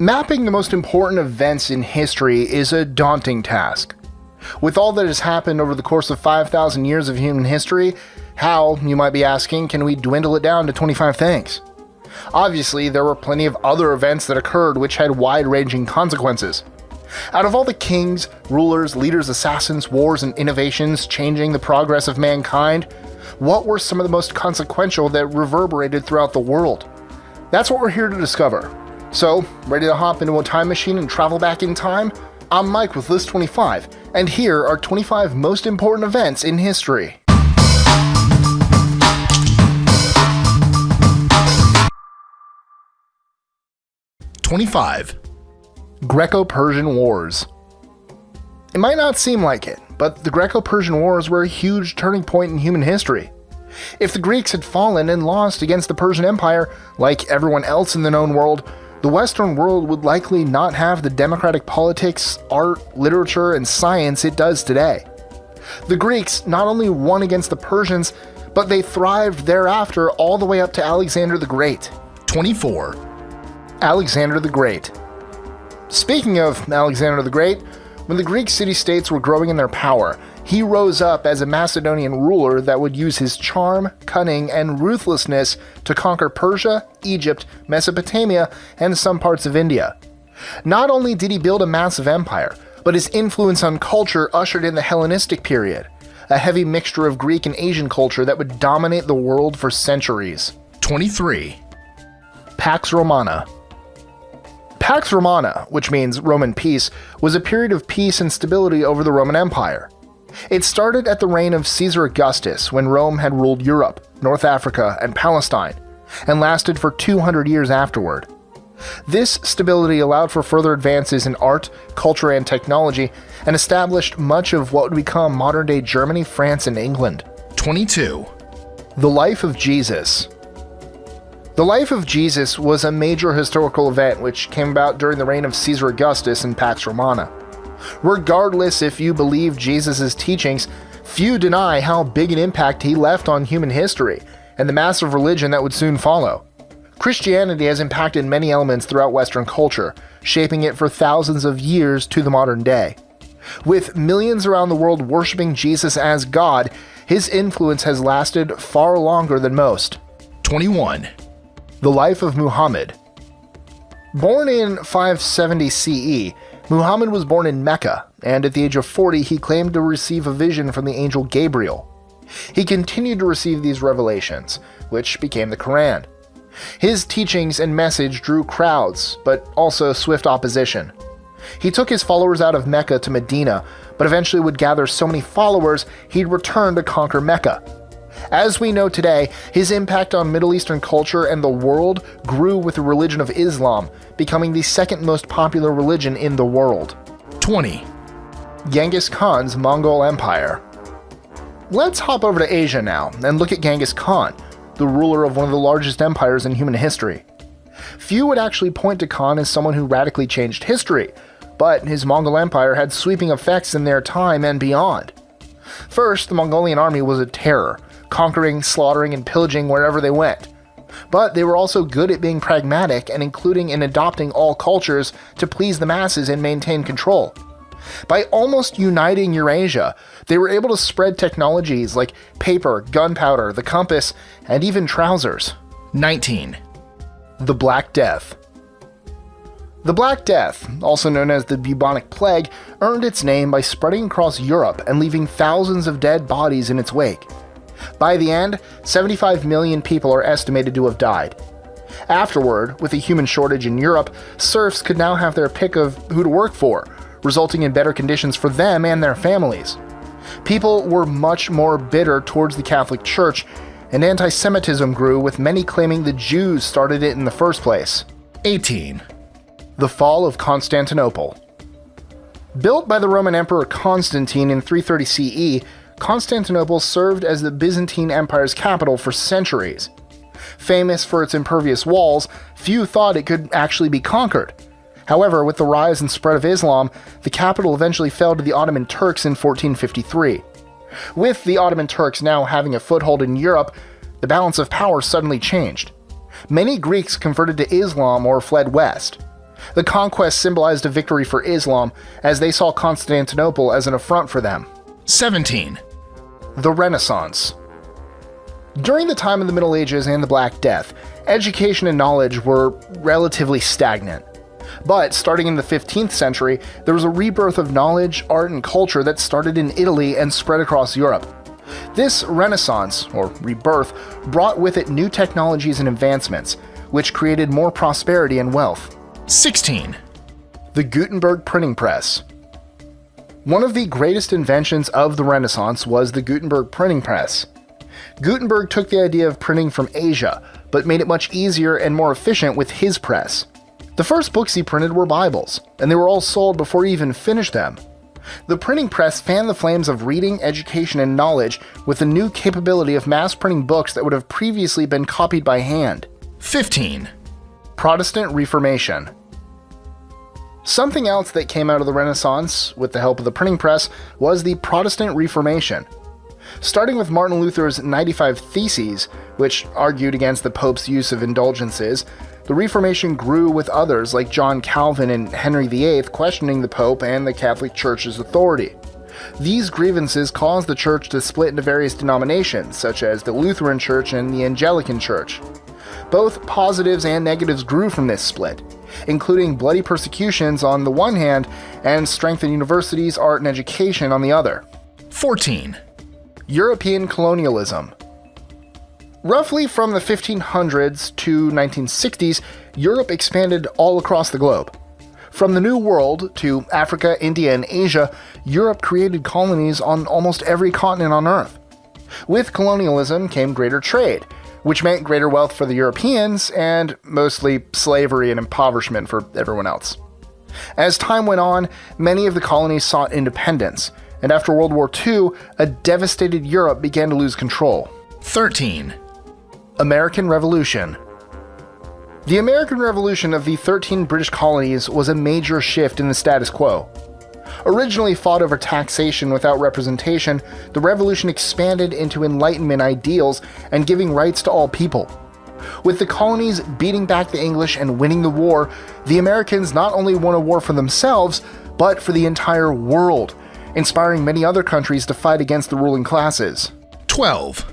Mapping the most important events in history is a daunting task. With all that has happened over the course of 5,000 years of human history, how, you might be asking, can we dwindle it down to 25 things? Obviously, there were plenty of other events that occurred which had wide-ranging consequences. Out of all the kings, rulers, leaders, assassins, wars, and innovations changing the progress of mankind, what were some of the most consequential that reverberated throughout the world? That's what we're here to discover. So, ready to hop into a time machine and travel back in time? I'm Mike with List 25, and here are 25 most important events in history. Greco-Persian Wars. It might not seem like it, but the Greco-Persian Wars were a huge turning point in human history. If the Greeks had fallen and lost against the Persian Empire, like everyone else in the known world, the Western world would likely not have the democratic politics, art, literature, and science it does today. The Greeks not only won against the Persians, but they thrived thereafter all the way up to Alexander the Great. 24. Alexander the Great. Speaking of Alexander the Great, when the Greek city-states were growing in their power, he rose up as a Macedonian ruler that would use his charm, cunning, and ruthlessness to conquer Persia, Egypt, Mesopotamia, and some parts of India. Not only did he build a massive empire, but his influence on culture ushered in the Hellenistic period, a heavy mixture of Greek and Asian culture that would dominate the world for centuries. 23. Pax Romana. Pax Romana, which means Roman peace, was a period of peace and stability over the Roman Empire. It started at the reign of Caesar Augustus, when Rome had ruled Europe, North Africa, and Palestine, and lasted for 200 years afterward. This stability allowed for further advances in art, culture, and technology, and established much of what would become modern-day Germany, France, and England. 22. The life of Jesus. The life of Jesus was a major historical event which came about during the reign of Caesar Augustus and Pax Romana. Regardless if you believe Jesus' teachings, few deny how big an impact he left on human history and the massive religion that would soon follow. Christianity has impacted many elements throughout Western culture, shaping it for thousands of years to the modern day. With millions around the world worshiping Jesus as God, his influence has lasted far longer than most. 21. The life of Muhammad. Born in 570 CE, Muhammad was born in Mecca, and at the age of 40 he claimed to receive a vision from the angel Gabriel. He continued to receive these revelations, which became the Quran. His teachings and message drew crowds, but also swift opposition. He took his followers out of Mecca to Medina, but eventually would gather so many followers he'd return to conquer Mecca. As we know today, his impact on Middle Eastern culture and the world grew with the religion of Islam, becoming the second most popular religion in the world. 20. Genghis Khan's Mongol Empire. Let's hop over to Asia now and look at Genghis Khan, the ruler of one of the largest empires in human history. Few would actually point to Khan as someone who radically changed history, but his Mongol Empire had sweeping effects in their time and beyond. First, the Mongolian army was a terror, conquering, slaughtering, and pillaging wherever they went. But they were also good at being pragmatic and including and adopting all cultures to please the masses and maintain control. By almost uniting Eurasia, they were able to spread technologies like paper, gunpowder, the compass, and even trousers. 19. The Black Death. The Black Death, also known as the bubonic plague, earned its name by spreading across Europe and leaving thousands of dead bodies in its wake. By the end, 75 million people are estimated to have died. Afterward, with a human shortage in Europe, serfs could now have their pick of who to work for, resulting in better conditions for them and their families. People were much more bitter towards the Catholic Church, and anti-Semitism grew, with many claiming the Jews started it in the first place. 18. The Fall of Constantinople. Built by the Roman Emperor Constantine in 330 CE, Constantinople served as the Byzantine Empire's capital for centuries. Famous for its impervious walls, few thought it could actually be conquered. However, with the rise and spread of Islam, the capital eventually fell to the Ottoman Turks in 1453. With the Ottoman Turks now having a foothold in Europe, the balance of power suddenly changed. Many Greeks converted to Islam or fled west. The conquest symbolized a victory for Islam, as they saw Constantinople as an affront for them. 17. The Renaissance. During the time of the Middle Ages and the Black Death, education and knowledge were relatively stagnant. But starting in the 15th century, there was a rebirth of knowledge, art, and culture that started in Italy and spread across Europe. This Renaissance, or rebirth, brought with it new technologies and advancements, which created more prosperity and wealth. 16. The Gutenberg printing press. One of the greatest inventions of the Renaissance was the Gutenberg printing press. Gutenberg took the idea of printing from Asia, but made it much easier and more efficient with his press. The first books he printed were Bibles, and they were all sold before he even finished them. The printing press fanned the flames of reading, education, and knowledge with the new capability of mass printing books that would have previously been copied by hand. 15. Protestant Reformation. Something else that came out of the Renaissance, with the help of the printing press, was the Protestant Reformation. Starting with Martin Luther's 95 Theses, which argued against the Pope's use of indulgences, the Reformation grew with others like John Calvin and Henry VIII questioning the Pope and the Catholic Church's authority. These grievances caused the Church to split into various denominations, such as the Lutheran Church and the Anglican Church. Both positives and negatives grew from this split, including bloody persecutions on the one hand and strength in universities, art, and education on the other. 14. European colonialism. Roughly from the 1500s to 1960s, Europe expanded all across the globe. From the New World to Africa, India, and Asia, Europe created colonies on almost every continent on Earth. With colonialism came greater trade, which meant greater wealth for the Europeans and mostly slavery and impoverishment for everyone else. As time went on, many of the colonies sought independence, and after World War II, a devastated Europe began to lose control. 13. American Revolution. The American Revolution of the 13 British colonies was a major shift in the status quo. Originally fought over taxation without representation, the revolution expanded into Enlightenment ideals and giving rights to all people. With the colonies beating back the English and winning the war, the Americans not only won a war for themselves, but for the entire world, inspiring many other countries to fight against the ruling classes. 12.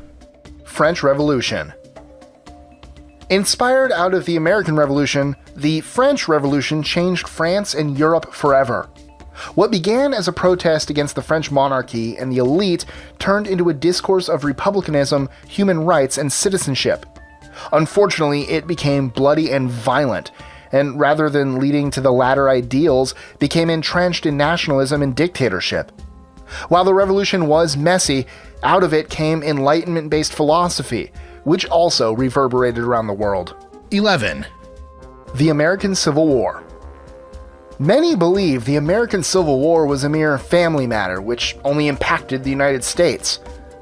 French Revolution. Inspired out of the American Revolution, the French Revolution changed France and Europe forever. What began as a protest against the French monarchy and the elite turned into a discourse of republicanism, human rights, and citizenship. Unfortunately, it became bloody and violent, and rather than leading to the latter ideals, became entrenched in nationalism and dictatorship. While the revolution was messy, out of it came Enlightenment-based philosophy, which also reverberated around the world. 11. The American Civil War. Many believe the American Civil War was a mere family matter which only impacted the United States,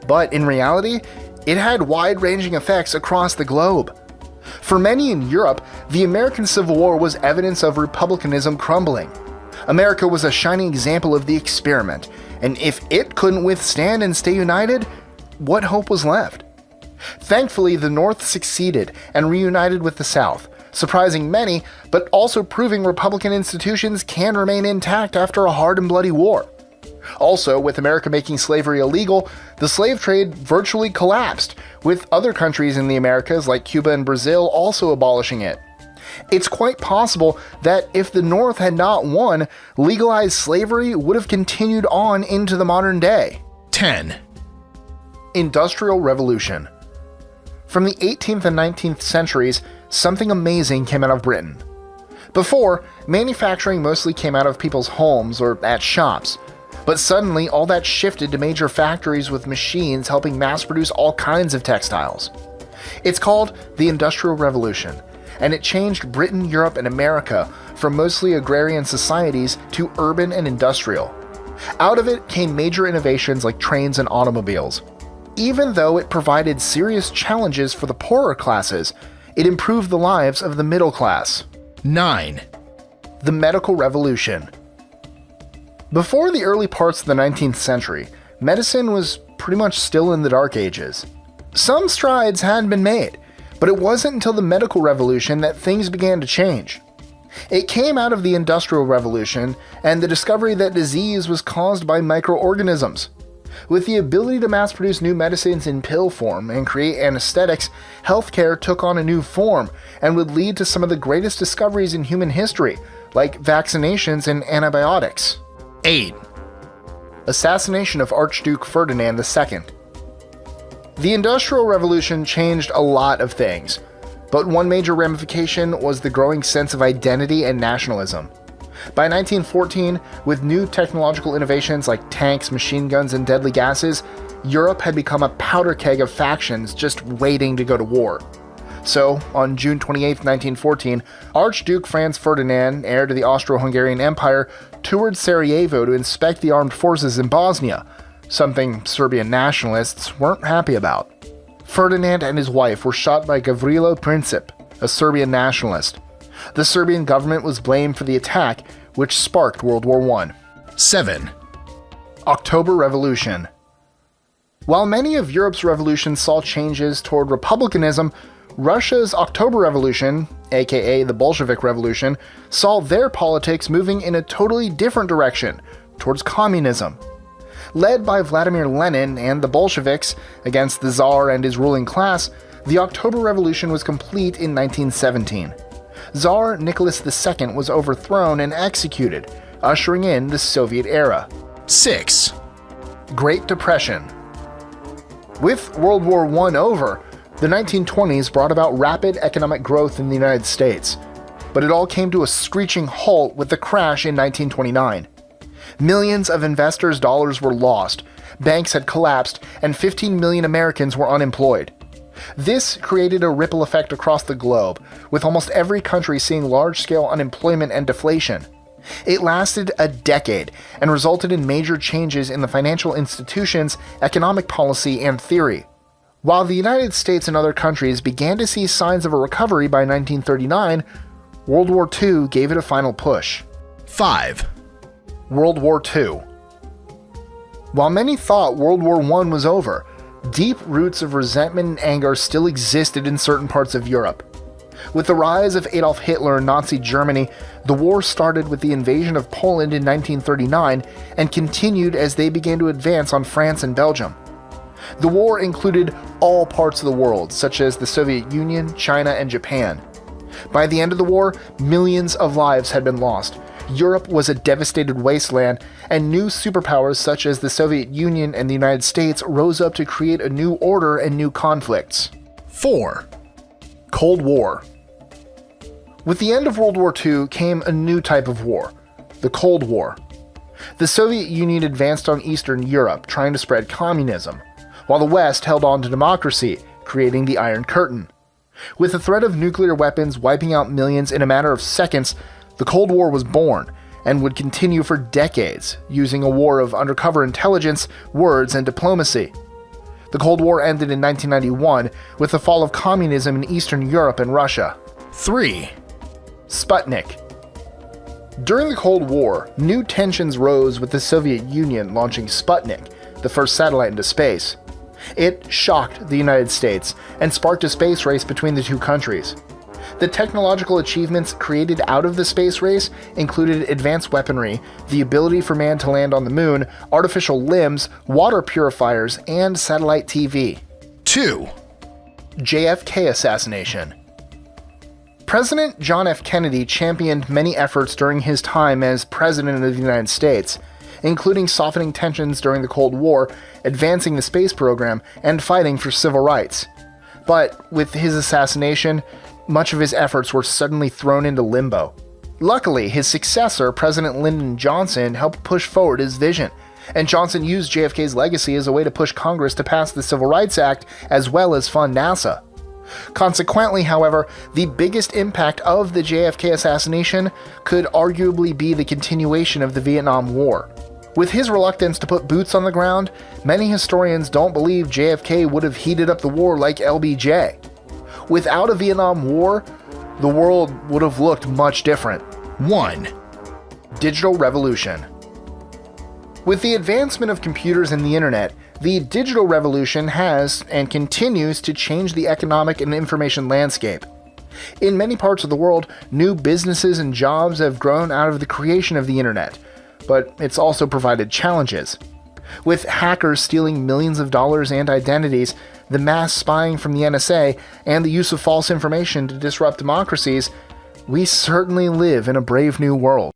but in reality, it had wide-ranging effects across the globe. For many in Europe, the American Civil War was evidence of republicanism crumbling. America was a shining example of the experiment, and if it couldn't withstand and stay united, what hope was left? Thankfully, the North succeeded and reunited with the South, surprising many, but also proving Republican institutions can remain intact after a hard and bloody war. Also, with America making slavery illegal, the slave trade virtually collapsed, with other countries in the Americas like Cuba and Brazil also abolishing it. It's quite possible that if the North had not won, legalized slavery would have continued on into the modern day. 10. Industrial Revolution. From the 18th and 19th centuries, something amazing came out of Britain. Before, manufacturing mostly came out of people's homes or at shops, but suddenly all that shifted to major factories with machines helping mass produce all kinds of textiles. It's called the Industrial Revolution, and it changed Britain, Europe, and America from mostly agrarian societies to urban and industrial. Out of it came major innovations like trains and automobiles. Even though it provided serious challenges for the poorer classes, it improved the lives of the middle class. 9. The Medical Revolution. Before the early parts of the 19th century, medicine was pretty much still in the Dark Ages. Some strides had been made, but it wasn't until the Medical Revolution that things began to change. It came out of the Industrial Revolution and the discovery that disease was caused by microorganisms. With the ability to mass-produce new medicines in pill form and create anesthetics, healthcare took on a new form and would lead to some of the greatest discoveries in human history, like vaccinations and antibiotics. 8, Assassination of Archduke Ferdinand II. The Industrial Revolution changed a lot of things, but one major ramification was the growing sense of identity and nationalism. By 1914, with new technological innovations like tanks, machine guns, and deadly gases, Europe had become a powder keg of factions just waiting to go to war. So, on June 28, 1914, Archduke Franz Ferdinand, heir to the Austro-Hungarian Empire, toured Sarajevo to inspect the armed forces in Bosnia, something Serbian nationalists weren't happy about. Ferdinand and his wife were shot by Gavrilo Princip, a Serbian nationalist. The Serbian government was blamed for the attack, which sparked World War I. 7, October Revolution. While many of Europe's revolutions saw changes toward republicanism, Russia's October Revolution, aka the Bolshevik Revolution, saw their politics moving in a totally different direction, towards communism. Led by Vladimir Lenin and the Bolsheviks against the Tsar and his ruling class, the October Revolution was complete in 1917. Tsar Nicholas II was overthrown and executed, ushering in the Soviet era. 6, Great Depression. With World War I over, the 1920s brought about rapid economic growth in the United States, but it all came to a screeching halt with the crash in 1929. Millions of investors' dollars were lost, banks had collapsed, and 15 million Americans were unemployed. This created a ripple effect across the globe, with almost every country seeing large-scale unemployment and deflation. It lasted a decade and resulted in major changes in the financial institutions, economic policy, and theory. While the United States and other countries began to see signs of a recovery by 1939, World War II gave it a final push. 5, World War II. While many thought World War I was over, deep roots of resentment and anger still existed in certain parts of Europe. With the rise of Adolf Hitler and Nazi Germany, the war started with the invasion of Poland in 1939 and continued as they began to advance on France and Belgium. The war included all parts of the world, such as the Soviet Union, China, and Japan. By the end of the war, millions of lives had been lost. Europe was a devastated wasteland, and new superpowers such as the Soviet Union and the United States rose up to create a new order and new conflicts. 4, Cold War. With the end of World War II came a new type of war, the Cold War. The Soviet Union advanced on Eastern Europe, trying to spread communism, while the West held on to democracy, creating the Iron Curtain. With the threat of nuclear weapons wiping out millions in a matter of seconds, the Cold War was born, and would continue for decades, using a war of undercover intelligence, words, and diplomacy. The Cold War ended in 1991 with the fall of communism in Eastern Europe and Russia. 3, Sputnik. During the Cold War, new tensions rose with the Soviet Union launching Sputnik, the first satellite into space. It shocked the United States and sparked a space race between the two countries. The technological achievements created out of the space race included advanced weaponry, the ability for man to land on the moon, artificial limbs, water purifiers, and satellite TV. 2, JFK Assassination. President John F. Kennedy championed many efforts during his time as President of the United States, including softening tensions during the Cold War, advancing the space program, and fighting for civil rights. But with his assassination, much of his efforts were suddenly thrown into limbo. Luckily, his successor, President Lyndon Johnson, helped push forward his vision, and Johnson used JFK's legacy as a way to push Congress to pass the Civil Rights Act as well as fund NASA. Consequently, however, the biggest impact of the JFK assassination could arguably be the continuation of the Vietnam War. With his reluctance to put boots on the ground, many historians don't believe JFK would have heated up the war like LBJ. Without a Vietnam War, the world would have looked much different. 1, Digital Revolution. With the advancement of computers and the internet, the digital revolution has and continues to change the economic and information landscape. In many parts of the world, new businesses and jobs have grown out of the creation of the internet, but it's also provided challenges. With hackers stealing millions of dollars and identities, the mass spying from the NSA, and the use of false information to disrupt democracies, we certainly live in a brave new world.